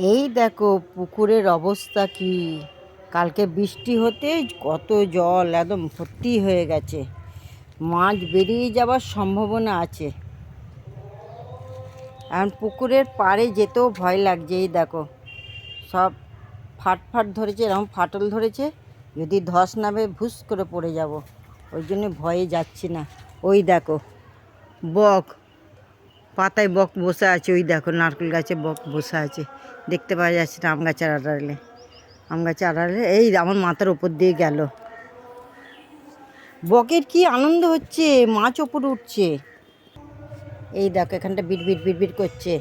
এই দেখো পুকুরের অবস্থা কি। কালকে বৃষ্টি হতে কত জল একদম ভর্তি হয়ে গেছে। মাছ বেরিয়ে যাওয়ার সম্ভাবনা আছে। এখন পুকুরের পাড়ে যেতেও ভয় লাগছে। এই দেখো সব ফাট ধরেছে, এরকম ফাটল ধরেছে, যদি ধস নামে ভুস করে পড়ে যাব, ওই জন্য ভয়ে যাচ্ছি না। ওই দেখো বক, পাতায় বক বসে আছে। ওই দেখো নারকেল গাছে বক বসে আছে, দেখতে পাওয়া যাচ্ছে না। আম গাছের আড়ালে এই আমার মাথার ওপর দিয়ে গেল। বকের কি আনন্দ হচ্ছে, মাছ ওপরে উঠছে। এই দেখো এখানটা বিট করছে,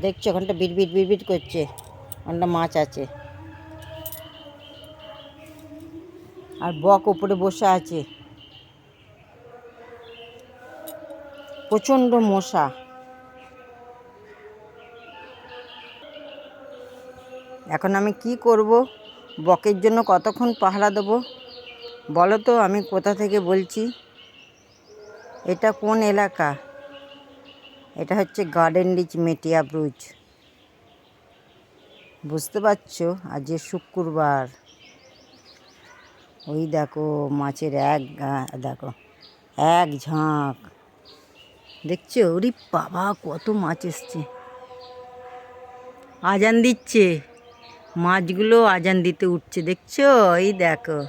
দেখছো ওখানটা বিট করছে, ওখানটা মাছ আছে। আর বক ওপরে বসে আছে। প্রচণ্ড মশা। এখন আমি কি করব? বকের জন্য কতক্ষণ পাহারা দেবো বলো তো? আমি কোথা থেকে বলছি? এটা কোন এলাকা? এটা হচ্ছে গার্ডেন রিচ মেটিয়া ব্রুজ। বুঝতে পারছো? আজ যে শুক্রবার। ওই দেখো মাছের দেখো এক ঝাঁক, দেখছো? ওরে বাবা কত মাছ এসছে। আজান দিচ্ছে, মাছগুলো আজান দিতে উঠছে, দেখছো? এই দেখো।